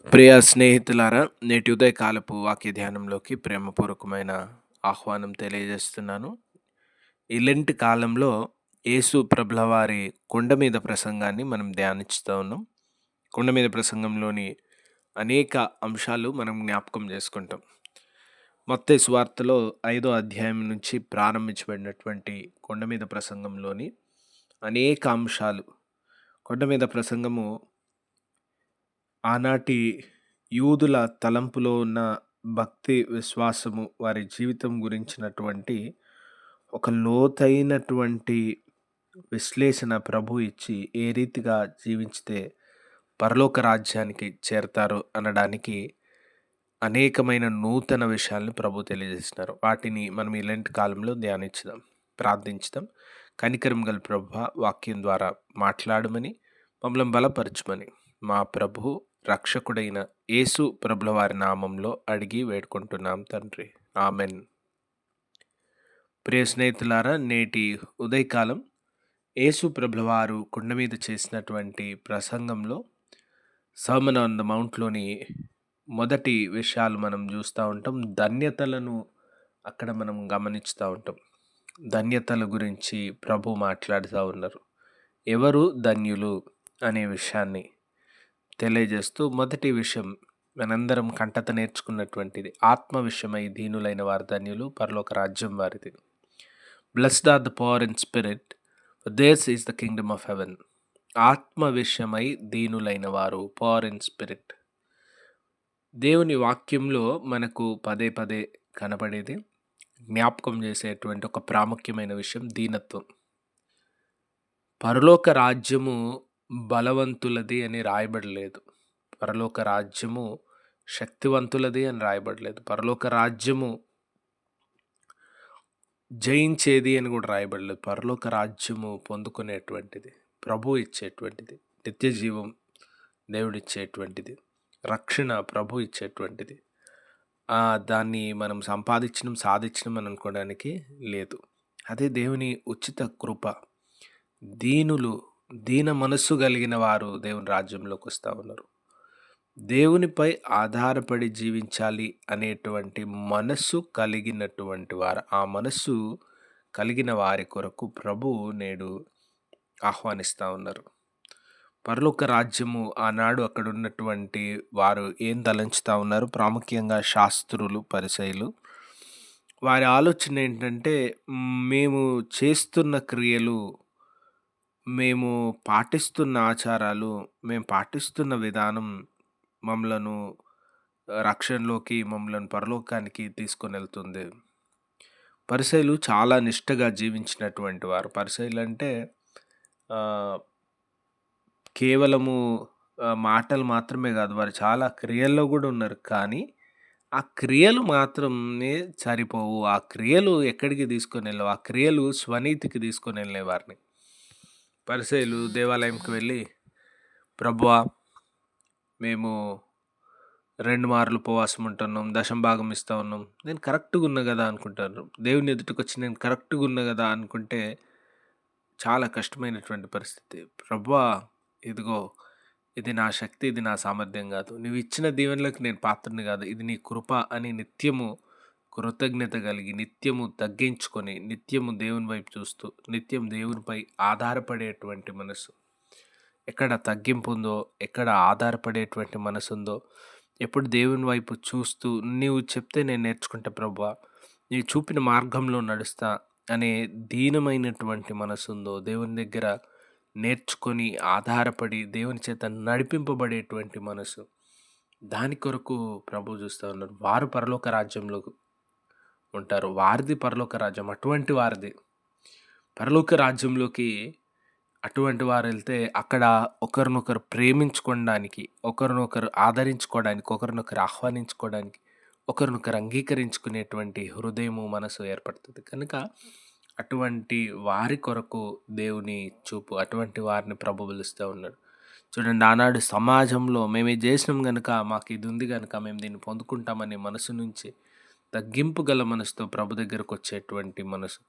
ప్రియ స్నేహితులారా, నేటి ఉదయకాలపు వాక్య ధ్యానంలోకి ప్రేమపూర్వకమైన ఆహ్వానం తెలియజేస్తున్నాను. ఈ లెంట్ కాలంలో యేసు ప్రభుల వారి కొండ మీద ప్రసంగాన్ని మనం ధ్యానిస్తూ ఉన్నాం. కొండ మీద ప్రసంగంలోని అనేక అంశాలు మనం జ్ఞాపకం చేసుకుంటాం. మత్తయి సువార్తలో 5వ అధ్యాయం నుంచి ప్రారంభించబడినటువంటి కొండ మీద ప్రసంగంలోని అనేక అంశాలు. కొండ మీద ప్రసంగము ఆనాటి యూదుల తలంపులో ఉన్న భక్తి, విశ్వాసము, వారి జీవితం గురించినటువంటి ఒక లోతైనటువంటి విశ్లేషణ ప్రభు ఇచ్చి, ఏ రీతిగా జీవించితే పరలోక రాజ్యానికి చేరతారు అనడానికి అనేకమైన నూతన విషయాలను ప్రభు తెలియజేస్తున్నారు. వాటిని మనం ఈ లెంట్ కాలంలో ధ్యానించుదాం, ప్రార్థించుదాం. కనికరం గల ప్రభువా, వాక్యం ద్వారా మాట్లాడమని, మమ్మల్ని బలపరచమని మా ప్రభు రక్షకుడైన యేసు ప్రభుల వారి నామంలో అడిగి వేడుకుంటున్నాం తండ్రి, ఆమెన్. ప్రియ స్నేహితులారా, నేటి ఉదయకాలం యేసు ప్రభుల వారు కొండ మీద చేసినటువంటి ప్రసంగంలో సర్మన్ ఆన్ ద మౌంట్లోని మొదటి విషయాలు మనం చూస్తూ ఉంటాం. ధన్యతలను అక్కడ మనం గమనిస్తూ ఉంటాం. ధన్యతల గురించి ప్రభు మాట్లాడుతూ ఉన్నారు. ఎవరు ధన్యులు అనే విషయాన్ని తెలియజేస్తూ, మొదటి విషయం మనందరం కంటత నేర్చుకున్నటువంటిది, ఆత్మ విషయమై దీనులైన వారు ధన్యులు, పరలోక రాజ్యం వారిది. Blessed are the poor in spirit, for theirs is the kingdom of heaven. ఆత్మ విషయమై దీనులైన వారు, పూర్ ఇన్ స్పిరిట్. దేవుని వాక్యంలో మనకు పదే పదే కనబడేది, జ్ఞాపకం చేసేటువంటి ఒక ప్రాముఖ్యమైన విషయం దీనత్వం. పరలోక రాజ్యము బలవంతులది అని రాయబడలేదు. పరలోక రాజ్యము శక్తివంతులది అని రాయబడలేదు. పరలోక రాజ్యము జయించేది అని కూడా రాయబడలేదు. పరలోక రాజ్యము పొందుకునేటువంటిది, ప్రభు ఇచ్చేటువంటిది, నిత్య జీవం దేవుడిచ్చేటువంటిది, రక్షణ ప్రభు ఇచ్చేటువంటిది. దాన్ని మనం సాధించడం అని అనుకోవడానికి లేదు. అదే దేవుని ఉచిత కృప. దీన మనస్సు కలిగిన వారు దేవుని రాజ్యంలోకి వస్తూ ఉన్నారు. దేవునిపై ఆధారపడి జీవించాలి అనేటువంటి మనస్సు కలిగినటువంటి వారు, ఆ మనస్సు కలిగిన వారి కొరకు ప్రభు నేడు ఆహ్వానిస్తూ ఉన్నారు. పరలోక రాజ్యము ఆనాడు అక్కడ ఉన్నటువంటి వారు ఏం తలంచుతూ ఉన్నారు? ప్రాముఖ్యంగా శాస్త్రులు, పరిసయ్యులు. వారి ఆలోచన ఏంటంటే, మేము చేస్తున్న క్రియలు, మేము పాటిస్తున్న ఆచారాలు, మేము పాటిస్తున్న విధానం మమ్మలను రక్షణలోకి, మమ్మలను పరలోకానికి తీసుకొని వెళ్తుంది. పరిసయ్యులు చాలా నిష్టగా జీవించినటువంటి వారు. పరిసయ్యులు అంటే కేవలము మాటలు మాత్రమే కాదు, వారు చాలా క్రియల్లో కూడా ఉన్నారు. కానీ ఆ క్రియలు మాత్రమే సరిపోవు. ఆ క్రియలు ఎక్కడికి తీసుకొని వెళ్ళవు. ఆ క్రియలు స్వనీతికి తీసుకొని వెళ్ళే వారిని. పరిసయ్యులు దేవాలయంకి వెళ్ళి, ప్రభువా, మేము 2 మార్లు ఉపవాసం ఉంటున్నాం, దశంభాగం ఇస్తూ ఉన్నాం, నేను కరెక్ట్గా ఉన్నా కదా అనుకుంటారు. దేవుని ఎదుటికి వచ్చి నేను కరెక్ట్గా ఉన్నా కదా అనుకుంటే చాలా కష్టమైనటువంటి పరిస్థితి. ప్రభువా, ఇదిగో, ఇది నా శక్తి, ఇది నా సామర్థ్యం కాదు, నువ్వు ఇచ్చిన దీవెనలకు నేను పాత్రని కాదు, ఇది నీ కృప అని నిత్యము కృతజ్ఞత కలిగి, నిత్యము తగ్గించుకొని, నిత్యము దేవుని వైపు చూస్తూ, నిత్యం దేవునిపై ఆధారపడేటువంటి మనసు. ఎక్కడ తగ్గింపు ఉందో, ఎక్కడ ఆధారపడేటువంటి మనసు ఉందో, ఎప్పుడు దేవుని వైపు చూస్తూ, నీవు చెప్తే నేను నేర్చుకుంటా ప్రభువా, నీవు చూపిన మార్గంలో నడుస్తా అనే దీనమైనటువంటి మనసు ఉందో, దేవుని దగ్గర నేర్చుకొని ఆధారపడి దేవుని చేత నడిపింపబడేటువంటి మనసు, దాని కొరకు ప్రభు చూస్తూ ఉన్నారు. వారు పరలోక రాజ్యంలో ఉంటారు. వారిది పరలోక రాజ్యం. అటువంటి వారిది పరలోక రాజ్యంలోకి అటువంటి వారు వెళ్తే అక్కడ ఒకరినొకరు ప్రేమించుకోవడానికి, ఒకరినొకరు ఆదరించుకోవడానికి, ఒకరినొకరు ఆహ్వానించుకోవడానికి, ఒకరినొకరు అంగీకరించుకునేటువంటి హృదయము, మనసు ఏర్పడుతుంది. కనుక అటువంటి వారి కొరకు దేవుని చూపు, అటువంటి వారిని ప్రభు పిలుస్తూ ఉన్నాడు. చూడండి, ఆనాడు సమాజంలో మేము ఇది చేసినాం కనుక, మాకు ఇది ఉంది కనుక మేము దీన్ని పొందుకుంటామనే మనసు నుంచి తగ్గింపు గల మనసుతో ప్రభు దగ్గరకు వచ్చేటువంటి మనసు,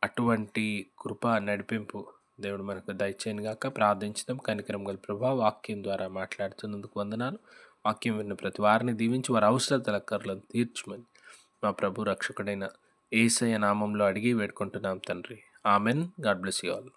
అటువంటి కృప, నడిపింపు దేవుడు మనకు దయచేయను గాక. ప్రార్థించుదాం. కనికరం గల ప్రభువా, వాక్యం ద్వారా మాట్లాడుతున్నందుకు వందనాలు. వాక్యం విన్న ప్రతి వారిని దీవించి వారి అవసరతల అక్కర్లను తీర్చమని మా ప్రభు రక్షకుడైన యేసయ్య నామంలో అడిగి వేడుకుంటున్నాం తండ్రి. Amen. God bless you all.